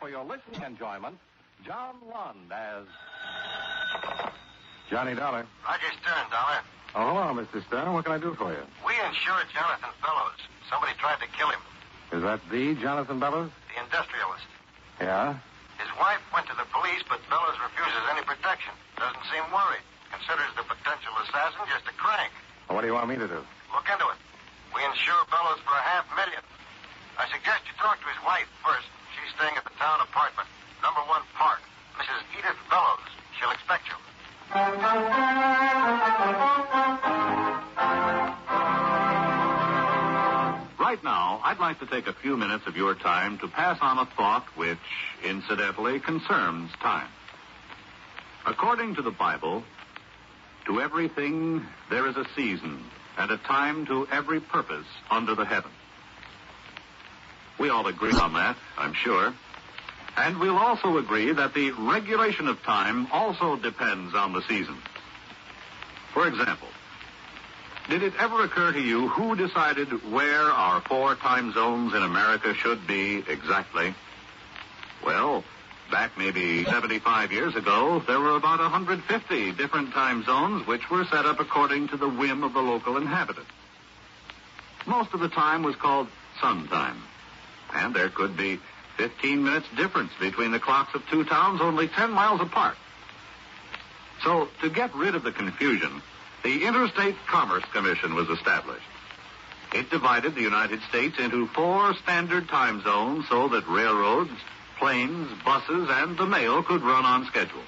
for your listening enjoyment, John Lund as Johnny Dollar. Roger Stern, Dollar. Oh, hello, Mr. Stern. What can I do for you? We insured Jonathan Bellows. Somebody tried to kill him. Is that the Jonathan Bellows? The industrialist. Yeah? His wife went to the police, but Bellows refuses any protection. Doesn't seem worried. Considers the potential assassin just a crank. Well, what do you want me to do? Look into it. We insure Bellows for $500,000. I suggest you talk to his wife first. She's staying at the town apartment, number 1 Park. Mrs. Edith Bellows. She'll expect you. Right now, I'd like to take a few minutes of your time to pass on a thought which, incidentally, concerns time. According to the Bible, to everything there is a season and a time to every purpose under the heaven. We all agree on that, I'm sure. And we'll also agree that the regulation of time also depends on the seasons. For example, did it ever occur to you who decided where our 4 time zones in America should be exactly? Well, back maybe 75 years ago, there were about 150 different time zones which were set up according to the whim of the local inhabitant. Most of the time was called sun time, and there could be 15 minutes difference between the clocks of 2 towns only 10 miles apart. So, to get rid of the confusion, the Interstate Commerce Commission was established. It divided the United States into 4 standard time zones so that railroads, planes, buses, and the mail could run on schedule.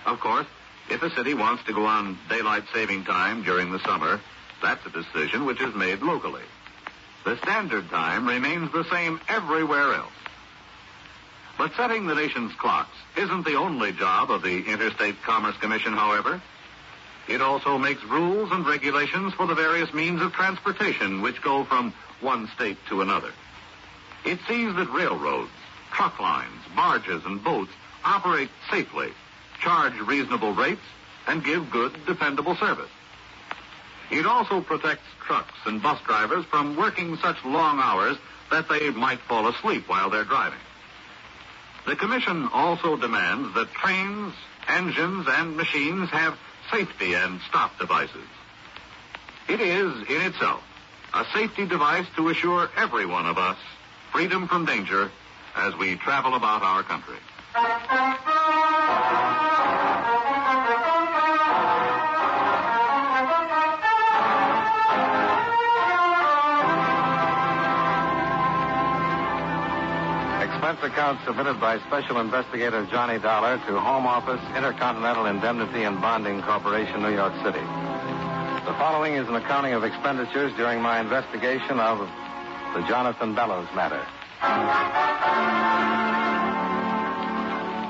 Of course, if a city wants to go on daylight saving time during the summer, that's a decision which is made locally. The standard time remains the same everywhere else. But setting the nation's clocks isn't the only job of the Interstate Commerce Commission, however. It also makes rules and regulations for the various means of transportation which go from one state to another. It sees that railroads, truck lines, barges, and boats operate safely, charge reasonable rates, and give good, dependable service. It also protects trucks and bus drivers from working such long hours that they might fall asleep while they're driving. The Commission also demands that trains, engines, and machines have safety and stop devices. It is, in itself, a safety device to assure every one of us freedom from danger as we travel about our country. Expense account submitted by Special Investigator Johnny Dollar to Home Office, Intercontinental Indemnity and Bonding Corporation, New York City. The following is an accounting of expenditures during my investigation of the Jonathan Bellows matter.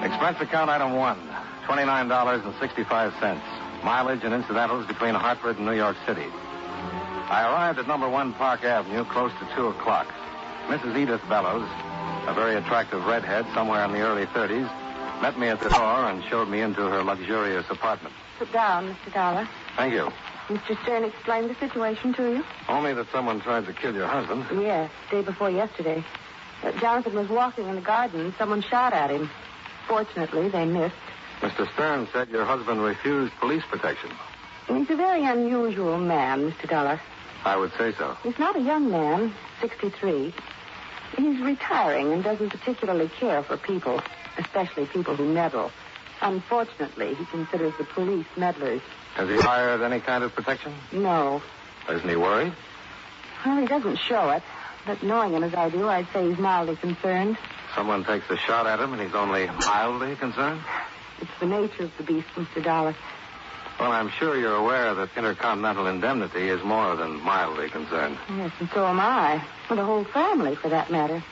Expense account item 1, $29.65. Mileage and incidentals between Hartford and New York City. I arrived at number 1 Park Avenue close to 2 o'clock. Mrs. Edith Bellows, a very attractive redhead somewhere in the early 30s, met me at the door and showed me into her luxurious apartment. Sit down, Mr. Dollar. Thank you. Mr. Stern explained the situation to you? Only that someone tried to kill your husband. Yes, day before yesterday. Jonathan was walking in the garden and someone shot at him. Fortunately, they missed. Mr. Stern said your husband refused police protection. He's a very unusual man, Mr. Dollar. I would say so. He's not a young man, 63. He's retiring and doesn't particularly care for people, especially people who meddle. Unfortunately, he considers the police meddlers. Has he hired any kind of protection? No. Isn't he worried? Well, he doesn't show it. But knowing him as I do, I'd say he's mildly concerned. Someone takes a shot at him and he's only mildly concerned? It's the nature of the beast, Mr. Dollar. Well, I'm sure you're aware that Intercontinental Indemnity is more than mildly concerned. Yes, and so am I. Well, the whole family, for that matter.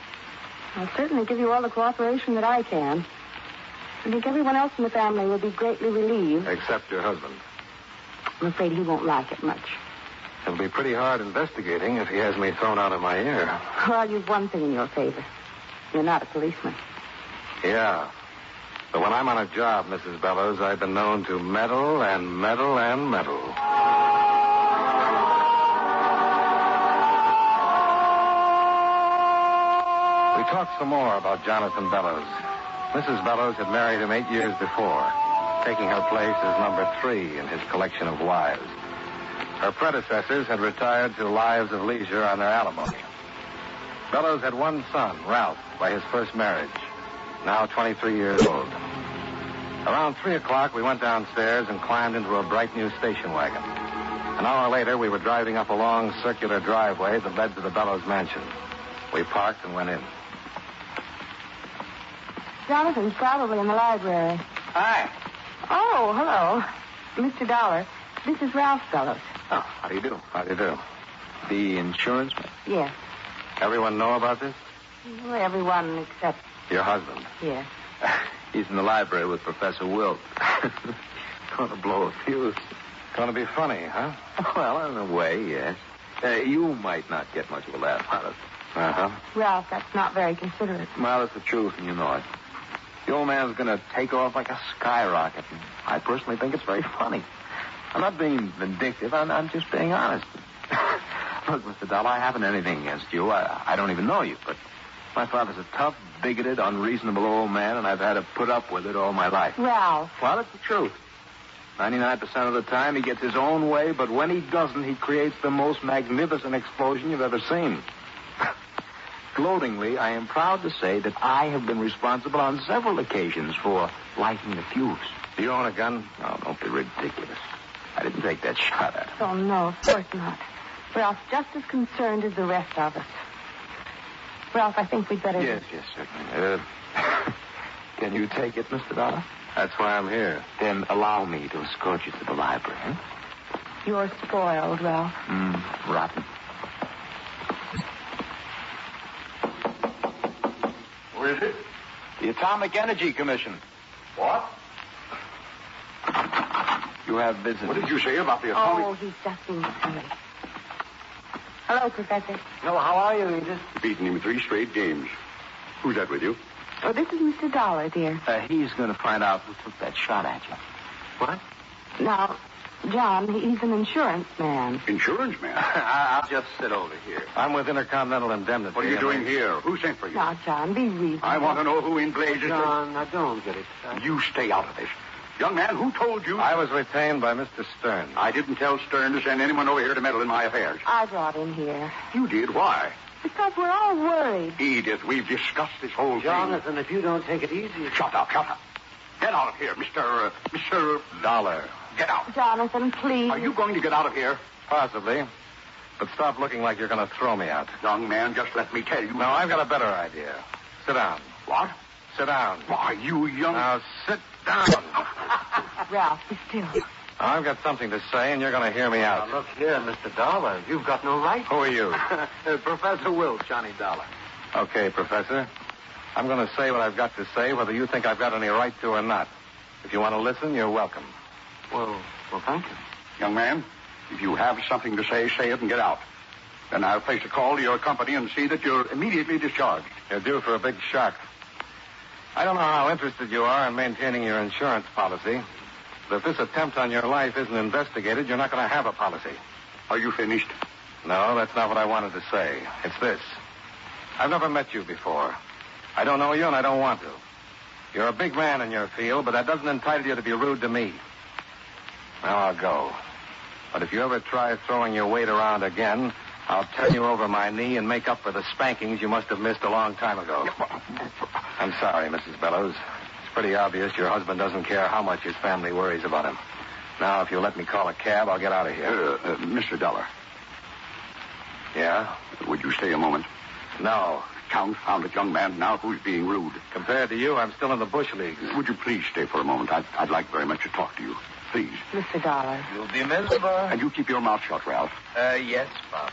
I'll certainly give you all the cooperation that I can. I think everyone else in the family will be greatly relieved. Except your husband. I'm afraid he won't like it much. It'll be pretty hard investigating if he has me thrown out of my ear. Well, you've one thing in your favor. You're not a policeman. Yeah. But when I'm on a job, Mrs. Bellows, I've been known to meddle and meddle and meddle. We talked some more about Jonathan Bellows. Mrs. Bellows had married him 8 years before, taking her place as number 3 in his collection of wives. Her predecessors had retired to lives of leisure on their alimony. Bellows had one son, Ralph, by his first marriage, now 23 years old. Around 3 o'clock, we went downstairs and climbed into a bright new station wagon. An hour later, we were driving up a long circular driveway that led to the Bellows mansion. We parked and went in. Jonathan's probably in the library. Hi. Oh, hello. Mr. Dollar, this is Ralph Bellows. Oh, how do you do? How do you do? The insurance man? Yes. Everyone know about this? Well, everyone except... Your husband. Yes. He's in the library with Professor Wilt. Going to blow a fuse. Going to be funny, huh? Well, in a way, yes. You might not get much of a laugh out of it. Uh-huh. Ralph, that's not very considerate. Well, it's the truth, and you know it. The old man's going to take off like a skyrocket. And I personally think it's very funny. I'm not being vindictive. I'm just being honest. Look, Mr. Dollar, I haven't anything against you. I don't even know you, but my father's a tough, bigoted, unreasonable old man, and I've had to put up with it all my life. Ralph. Well, it's the truth. 99% of the time, he gets his own way, but when he doesn't, he creates the most magnificent explosion you've ever seen. Gloatingly, I am proud to say that I have been responsible on several occasions for lighting the fuse. Do you own a gun? Oh, don't be ridiculous. I didn't take that shot at him. Oh, no, of course not. Ralph's just as concerned as the rest of us. Ralph, I think we'd better... Yes, certainly. Can you take it, Mr. Dollar? That's why I'm here. Then allow me to escort you to the library, huh? You're spoiled, Ralph. Rotten. Who is it? The Atomic Energy Commission. What? You have visitors. What did you say about the atomic... Oh, he's just being silly. Hello, Professor. No, how are you, Edith? Beaten him 3 straight games. Who's that with you? Oh, this is Mr. Dollar, dear. He's going to find out who took that shot at you. What? Now, John, he's an insurance man. Insurance man? I'll just sit over here. I'm with Intercontinental Indemnity. What are you doing here? Who sent for you? Now, John, be reasonable. I want to know who in blazes... John, I don't get it. You stay out of this. Young man, who told you? I was retained by Mr. Stern. I didn't tell Stern to send anyone over here to meddle in my affairs. I brought him here. You did? Why? Because we're all worried. Edith, we've discussed this whole thing. Jonathan, if you don't take it easy... Shut up. Get out of here, Mr. Dollar. Get out. Jonathan, please. Are you going to get out of here? Possibly. But stop looking like you're going to throw me out. Young man, just let me tell you. No, I've got a better idea. Sit down. What? Sit down. Why, you young... Now, sit down. Ralph, be still. I've got something to say, and you're going to hear me out. Look here, Mr. Dollar. You've got no right. Who are you? Professor Wilt, Johnny Dollar. Okay, Professor. I'm going to say what I've got to say, whether you think I've got any right to or not. If you want to listen, you're welcome. Well, thank you. Young man, if you have something to say it and get out. Then I'll place a call to your company and see that you're immediately discharged. You're due for a big shock. I don't know how interested you are in maintaining your insurance policy, but if this attempt on your life isn't investigated, you're not going to have a policy. Are you finished? No, that's not what I wanted to say. It's this. I've never met you before. I don't know you, and I don't want to. You're a big man in your field, but that doesn't entitle you to be rude to me. Now I'll go. But if you ever try throwing your weight around again, I'll turn you over my knee and make up for the spankings you must have missed a long time ago. I'm sorry, Mrs. Bellows. It's pretty obvious your husband doesn't care how much his family worries about him. Now, if you'll let me call a cab, I'll get out of here. Mr. Dollar. Yeah? Would you stay a moment? No. Confounded young man, now who's being rude? Compared to you, I'm still in the bush leagues. Would you please stay for a moment? I'd like very much to talk to you. Please. Mr. Dollar. You'll be miserable. And you keep your mouth shut, Ralph. Yes, Father.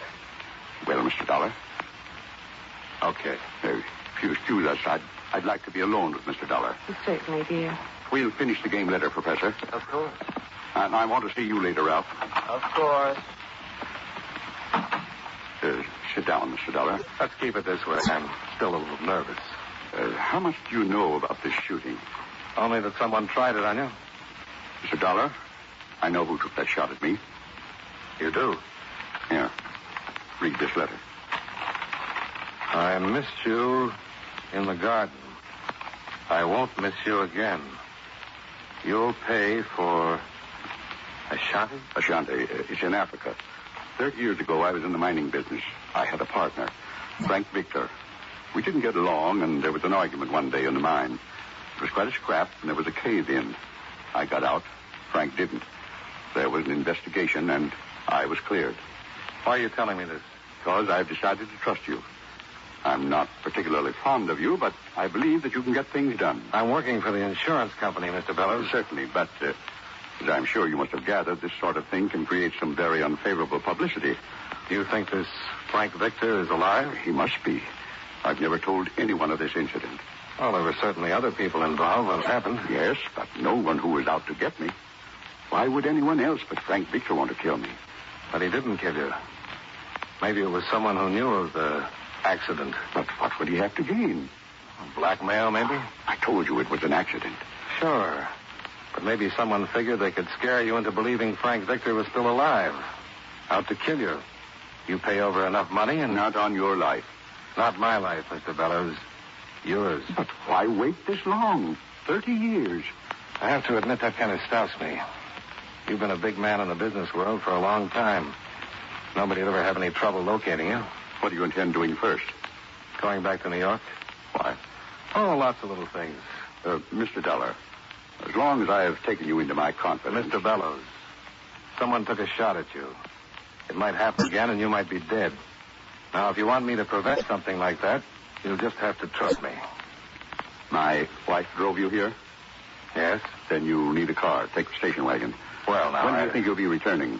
Well, Mr. Dollar. Okay. If you excuse us, I'd like to be alone with Mr. Dollar. Certainly, dear. We'll finish the game later, Professor. Of course. And I want to see you later, Ralph. Of course. Sit down, Mr. Dollar. Let's keep it this way. I'm still a little nervous. How much do you know about this shooting? Only that someone tried it on you. Mr. Dollar, I know who took that shot at me. You do? Here. Read this letter. I missed you in the garden. I won't miss you again. You'll pay for Ashanti? Ashanti. It's in Africa. 30 years ago, I was in the mining business. I had a partner, Frank Victor. We didn't get along, and there was an argument one day in the mine. It was quite a scrap, and there was a cave in. I got out. Frank didn't. There was an investigation, and I was cleared. Why are you telling me this? Because I've decided to trust you. I'm not particularly fond of you, but I believe that you can get things done. I'm working for the insurance company, Mr. Bellows. Certainly, but as I'm sure you must have gathered, this sort of thing can create some very unfavorable publicity. Do you think this Frank Victor is alive? He must be. I've never told anyone of this incident. Well, there were certainly other people involved when it happened. Yes, but no one who was out to get me. Why would anyone else but Frank Victor want to kill me? But he didn't kill you. Maybe it was someone who knew of the accident. But what would he have to gain? Blackmail, maybe? I told you it was an accident. Sure. But maybe someone figured they could scare you into believing Frank Victor was still alive. Out to kill you. You pay over enough money and... Not on your life. Not my life, Mr. Bellows. Yours. But why wait this long? 30 years. I have to admit that kind of stops me. You've been a big man in the business world for a long time. Nobody would ever have any trouble locating you. What do you intend doing first? Going back to New York? Why? Oh, lots of little things. Mr. Dollar, as long as I have taken you into my confidence... Mr. Bellows, someone took a shot at you. It might happen again and you might be dead. Now, if you want me to prevent something like that, you'll just have to trust me. My wife drove you here? Yes? Then you need a car. Take the station wagon. Well, now, When do you think you'll be returning?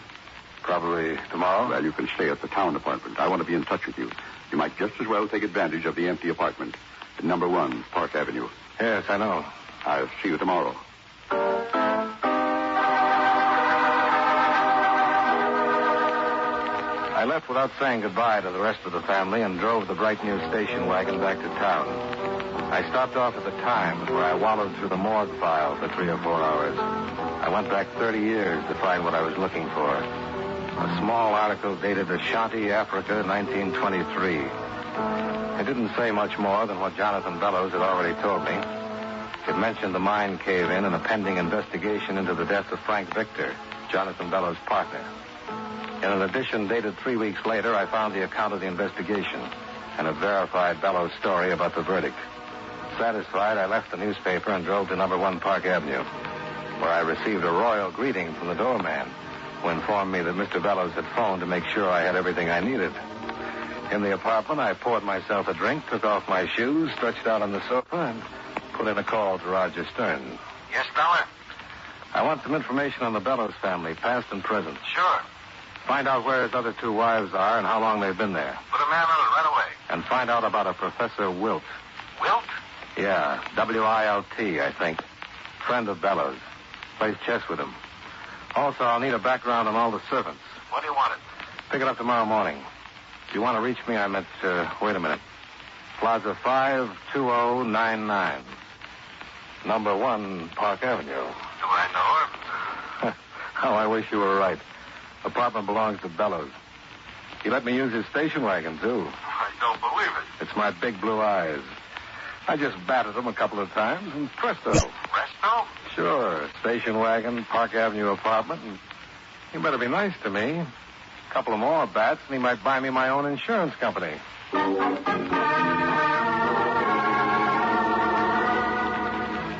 Probably tomorrow. Well, you can stay at the town apartment. I want to be in touch with you. You might just as well take advantage of the empty apartment at number 1, Park Avenue. Yes, I know. I'll see you tomorrow. I left without saying goodbye to the rest of the family and drove the bright new station wagon back to town. I stopped off at the Times, where I wallowed through the morgue file for 3 or 4 hours. I went back 30 years to find what I was looking for. A small article dated Ashanti, Africa, 1923. It didn't say much more than what Jonathan Bellows had already told me. It mentioned the mine cave-in and a pending investigation into the death of Frank Victor, Jonathan Bellows' partner. In an edition dated 3 weeks later, I found the account of the investigation and a verified Bellows story about the verdict. Satisfied, I left the newspaper and drove to number 1 Park Avenue, where I received a royal greeting from the doorman, who informed me that Mr. Bellows had phoned to make sure I had everything I needed. In the apartment, I poured myself a drink, took off my shoes, stretched out on the sofa, and put in a call to Roger Stern. Yes, Dollar? I want some information on the Bellows family, past and present. Sure. Find out where his other 2 wives are and how long they've been there. Put a man on it right away. And find out about a Professor Wilt. Wilt? Yeah, W-I-L-T, I think. Friend of Bellows. Plays chess with him. Also, I'll need a background on all the servants. When do you want it? Pick it up tomorrow morning. If you want to reach me, I'm at, wait a minute. Plaza 52099. Number 1 Park Avenue. Do I know her? Oh, I wish you were right. Apartment belongs to Bellows. He let me use his station wagon, too. I don't believe it. It's my big blue eyes. I just batted him a couple of times, and presto. Presto? Sure. Station wagon, Park Avenue apartment, and he better be nice to me. A couple of more bats, and he might buy me my own insurance company.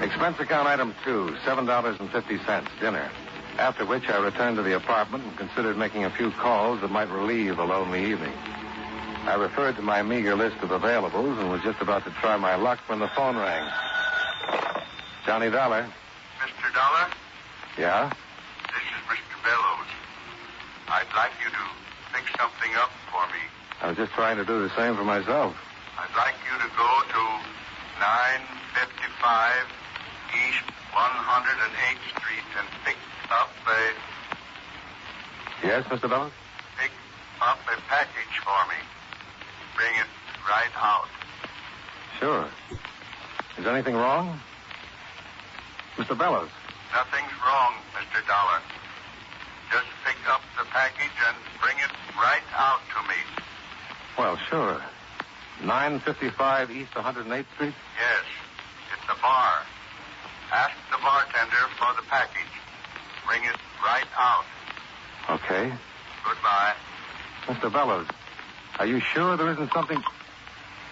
Expense account item 2, $7.50, dinner. After which I returned to the apartment and considered making a few calls that might relieve a lonely evening. I referred to my meager list of availables and was just about to try my luck when the phone rang. Johnny Dollar. Mr. Dollar? Yeah? This is Mr. Bellows. I'd like you to fix something up for me. I was just trying to do the same for myself. I'd like you to go to 955 East 108th Street and pick up Yes, Mr. Bellows? Pick up a package for me. Bring it right out. Sure. Is anything wrong? Mr. Bellows? Nothing's wrong, Mr. Dollar. Just pick up the package and bring it right out to me. Well, sure. 955 East 108th Street? Yes. It's the bar. Ask the bartender for the package. Bring it right out. Okay. Goodbye. Mr. Bellows, are you sure there isn't something...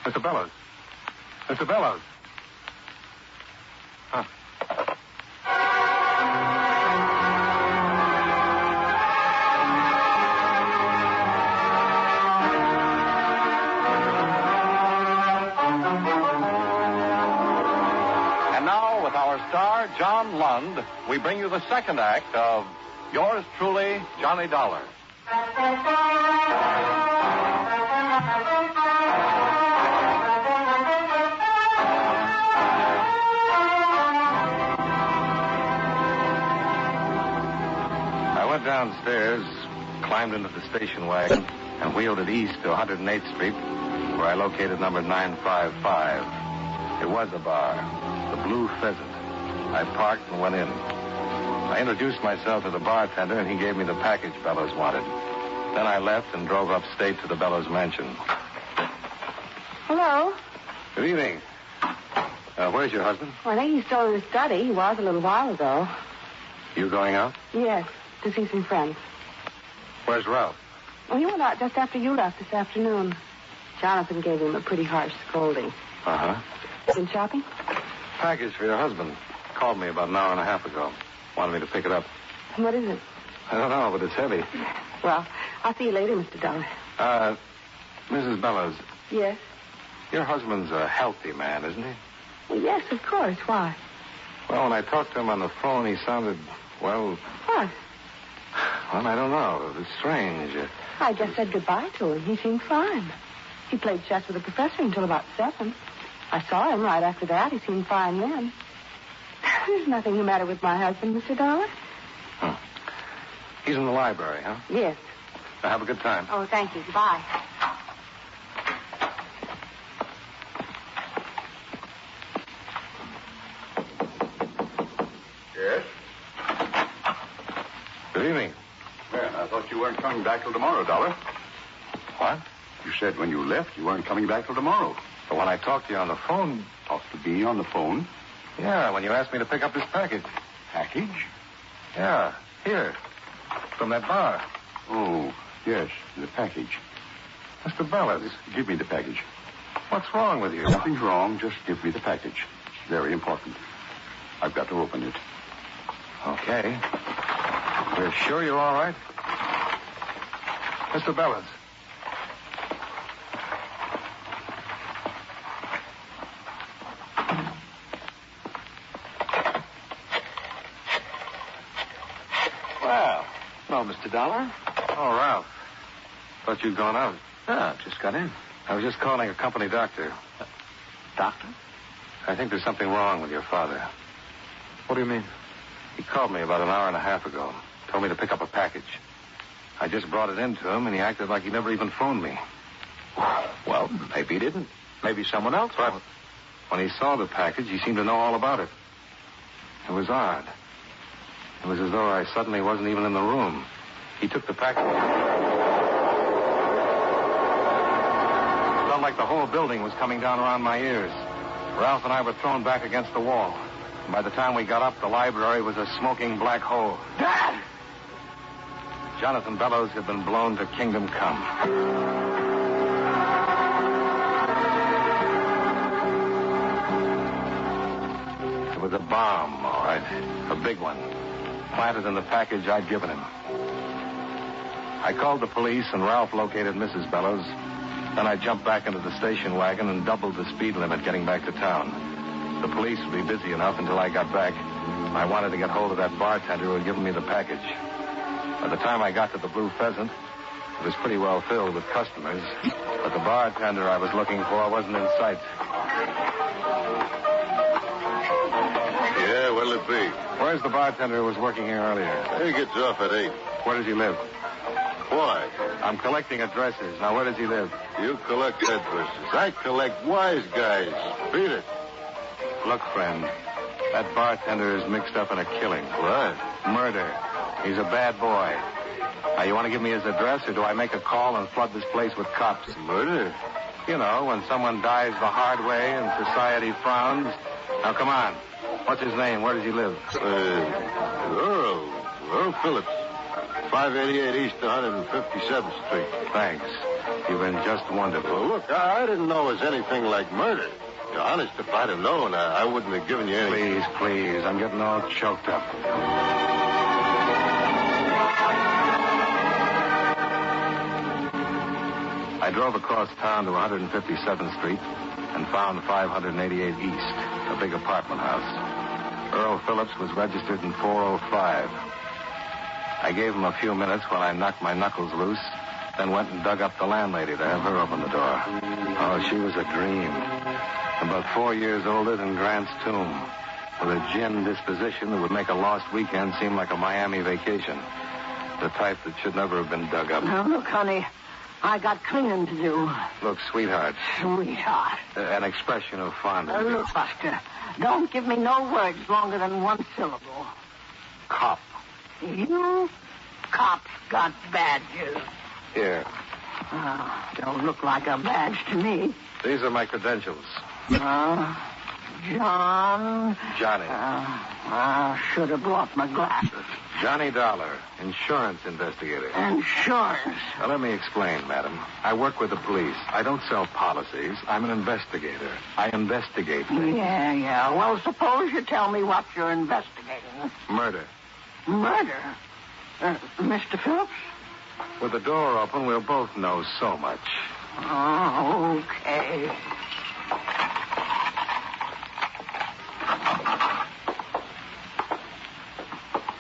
Mr. Bellows. Mr. Bellows. Huh. And now, with our star, John Lund, we bring you the second act of Yours Truly, Johnny Dollar. I went downstairs, climbed into the station wagon, and wheeled it east to 108th Street, where I located number 955. It was a bar, the Blue Pheasant. I parked and went in. I introduced myself to the bartender, and he gave me the package Bellows wanted. Then I left and drove upstate to the Bellows mansion. Hello? Good evening. Where's your husband? Well, I think he's still in his study. He was a little while ago. You going out? Yes, to see some friends. Where's Ralph? Well, he went out just after you left this afternoon. Jonathan gave him a pretty harsh scolding. Uh-huh. Been shopping? Package for your husband. Called me about an hour and a half ago. Wanted me to pick it up. What is it? I don't know, but it's heavy. Well, I'll see you later, Mr. Dollar. Mrs. Bellows, Yes? your husband's a healthy man, isn't he? Well, yes, of course. Why? Well, when I talked to him on the phone, he sounded, well, What? I don't know. It was strange. I just said goodbye to him. He seemed fine. He played chess with the professor until about 7. I saw him right after that. He seemed fine then. There's nothing the matter with my husband, Mr. Dollar. Huh. He's in the library, huh? Yes. Now, have a good time. Oh, thank you. Goodbye. Yes? Good evening. Well, I thought you weren't coming back till tomorrow, Dollar. What? You said when you left you weren't coming back till tomorrow. But when I talked to you on the phone... Talked to me on the phone? Yeah, when you asked me to pick up this package. Package? Yeah, here. From that bar. Oh, yes, the package. Mr. Bellows, Give me the package. what's wrong with you? Nothing's wrong. Just give me the package. It's very important. I've got to open it. Okay. You're sure you're all right? Mr. Bellows. Well, hello, Mr. Dollar. Oh, Ralph. Thought you'd gone out. Ah, just got in. I was just calling a company doctor. Doctor? I think there's something wrong with your father. What do you mean? He called me about an hour and a half ago. Told me to pick up a package. I just brought it in to him, and he acted like he never even phoned me. Well, maybe he didn't. Maybe someone else. But when he saw the package, he seemed to know all about it. It was odd. It was as though I suddenly wasn't even in the room. He took the package. It felt like the whole building was coming down around my ears. Ralph and I were thrown back against the wall. And by the time we got up, the library was a smoking black hole. Dad! Jonathan Bellows had been blown to kingdom come. It was a bomb, all right. A big one. Planted in the package I'd given him. I called the police, and Ralph located Mrs. Bellows. Then I jumped back into the station wagon and doubled the speed limit getting back to town. The police would be busy enough until I got back. I wanted to get hold of that bartender who had given me the package. By the time I got to the Blue Pheasant, it was pretty well filled with customers. But the bartender I was looking for wasn't in sight. Yeah, what'll it be? Where's the bartender who was working here earlier? He gets off at 8. Where does he live? Why? I'm collecting addresses. Now, where does he live? You collect addresses. I collect wise guys. Beat it. Look, friend, that bartender is mixed up in a killing. What? Murder. He's a bad boy. Now, you want to give me his address, or do I make a call and flood this place with cops? Murder? You know, when someone dies the hard way and society frowns. Now, come on. What's his name? Where does he live? Earl Phillips. 588 East 157th Street. Thanks. You've been just wonderful. Well, look, I didn't know it was anything like murder. Honest, if I'd have known, I wouldn't have given you any... Please. I'm getting all choked up. I drove across town to 157th Street and found 588 East, a big apartment house. Earl Phillips was registered in 405. I gave him a few minutes while I knocked my knuckles loose, then went and dug up the landlady to have her open the door. Oh, she was a dream. About 4 years older than Grant's tomb, with a gin disposition that would make a lost weekend seem like a Miami vacation. The type that should never have been dug up. Now, look, honey, I got cleaning to do. Look, sweetheart. Sweetheart. An expression of fondness. Look, Buster, don't give me no words longer than one syllable. Cop. You cops got badges. Here. Don't look like a badge to me. These are my credentials. John. Johnny. I should have brought my glasses. Johnny Dollar, insurance investigator. Insurance? Now, let me explain, madam. I work with the police. I don't sell policies. I'm an investigator. I investigate things. Yeah. Well, suppose you tell me what you're investigating. Murder. Murder? Mr. Phillips? With the door open, we'll both know so much. Oh, okay.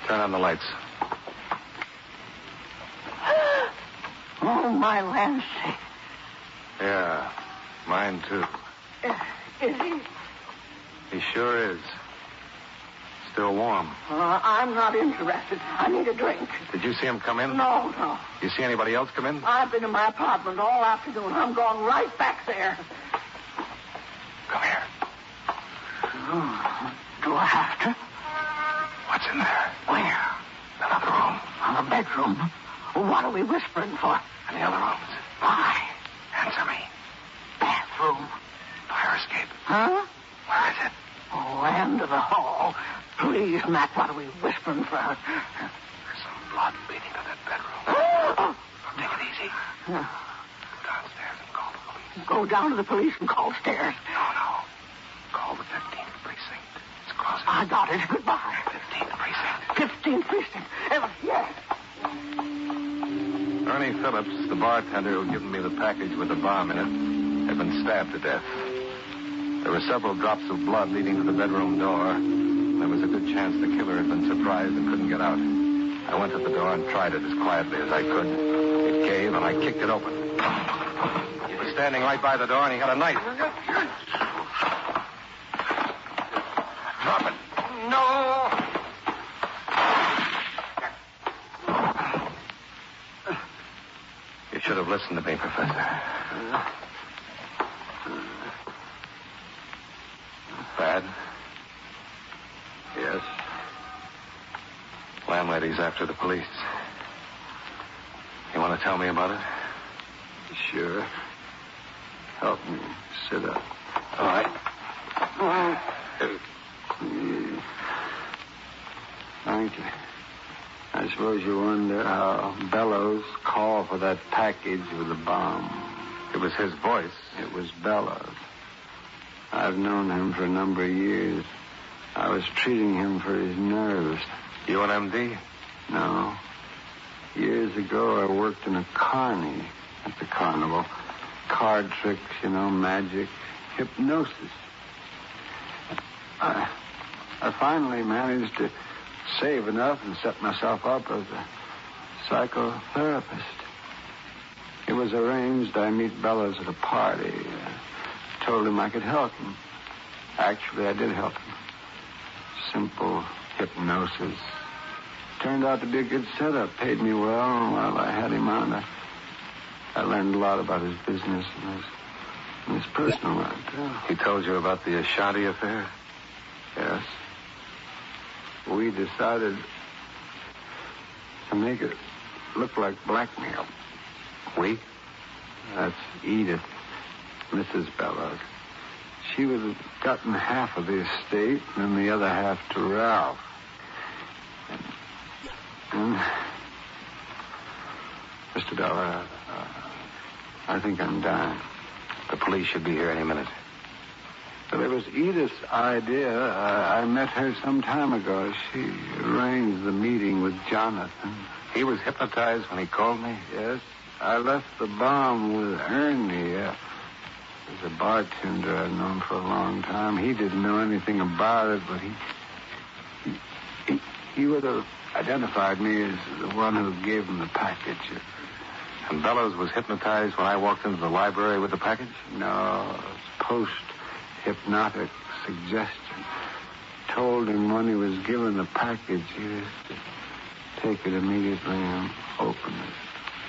Turn on the lights. Oh, my landscape. Yeah, mine too. Is he? He sure is. Still warm. I'm not interested. I need a drink. Did you see him come in? No. You see anybody else come in? I've been in my apartment all afternoon. I'm going right back there. Come here. Do I have to? What's in there? Where? Another room. The bedroom. What are we whispering for? And the other rooms. Why? Answer me. Bathroom. Fire escape. Huh? Where is it? Oh, end of the hall. Please, Mac, what are we whispering for? There's some blood leading to that bedroom. Take it easy. Go downstairs and call the police. Go down to the police and call stairs. No. Call the 15th precinct. It's closer. I got it. Goodbye. 15th precinct. 15th precinct. Yes. Ernie Phillips, the bartender who'd given me the package with the bomb in it, had been stabbed to death. There were several drops of blood leading to the bedroom door. There was a good chance the killer had been surprised and couldn't get out. I went to the door and tried it as quietly as I could. It gave, and I kicked it open. He was standing right by the door, and he had a knife. Drop it. No. You should have listened to me, Professor. Bad? Yes. Landlady's after the police. You want to tell me about it? Sure. Help me. Sit up. All right. Thank you. I suppose you wonder how Bellows called for that package with the bomb. It was his voice. It was Bellows. I've known him for a number of years. I was treating him for his nerves. You an MD? No. Years ago, I worked in a carny at the carnival. Card tricks, magic, hypnosis. I finally managed to save enough and set myself up as a psychotherapist. It was arranged I meet Bellows at a party. I told him I could help him. Actually, I did help him. Simple hypnosis. Turned out to be a good setup. Paid me well, and while I had him on, I learned a lot about his business and his personal life, too. He told you about the Ashanti affair? Yes. We decided to make it look like blackmail. We? That's Edith. Mrs. Bellows. She would have gotten half of the estate and the other half to Ralph. And Mr. Dollar, I think I'm dying. The police should be here any minute. Well, it was Edith's idea. I met her some time ago. She arranged the meeting with Jonathan. He was hypnotized when he called me? Yes. I left the bomb with Ernie. There's a bartender I've known for a long time. He didn't know anything about it, but he would have identified me as the one who gave him the package. And Bellows was hypnotized when I walked into the library with the package? No, it was post-hypnotic suggestion. Told him when he was given the package, he was to take it immediately and open it.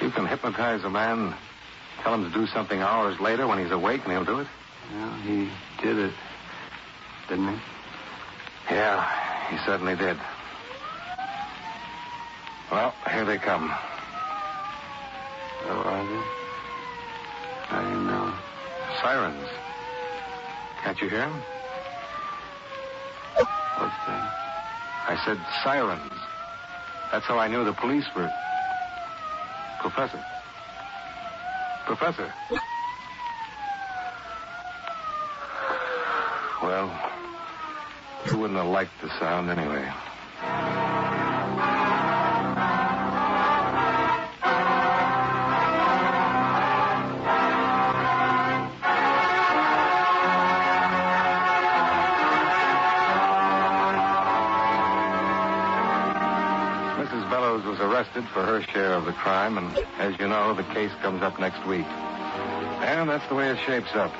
You can hypnotize a man, tell him to do something hours later when he's awake, and he'll do it? Well, he did it, didn't he? Yeah, he certainly did. Well, here they come. Oh, are they? How do you know? Sirens. Can't you hear them? What's that? I said sirens. That's how I knew the police were... Professor. Well, you wouldn't have liked the sound anyway. Mrs. Bellows was arrested for her share of the crime, and as you know, the case comes up next week. And that's the way it shapes up.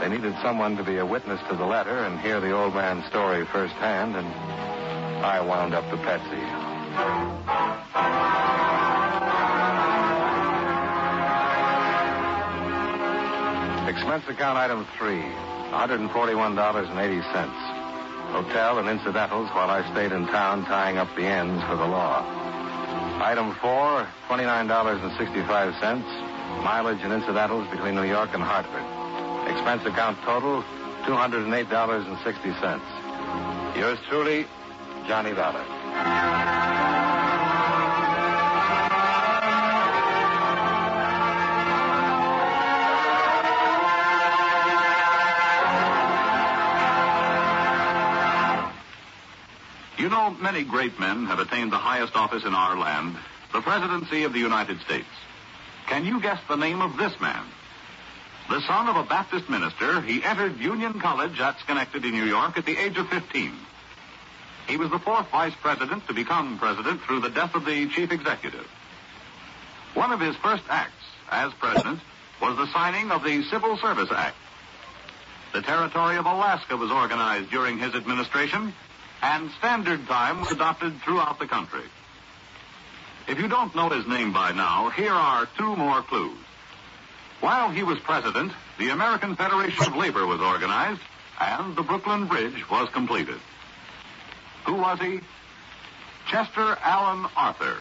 They needed someone to be a witness to the letter and hear the old man's story firsthand, and I wound up the Patsy. Expense account item 3, $141.80. Hotel and incidentals while I stayed in town tying up the ends for the law. Item 4, $29.65. Mileage and incidentals between New York and Hartford. Expense account total, $208.60. Yours truly, Johnny Dollar. You know, many great men have attained the highest office in our land, the presidency of the United States. Can you guess the name of this man? The son of a Baptist minister, he entered Union College at Schenectady, New York, at the age of 15. He was the fourth vice president to become president through the death of the chief executive. One of his first acts as president was the signing of the Civil Service Act. The territory of Alaska was organized during his administration, and standard time was adopted throughout the country. If you don't know his name by now, here are 2 more clues. While he was president, the American Federation of Labor was organized, and the Brooklyn Bridge was completed. Who was he? Chester Allen Arthur.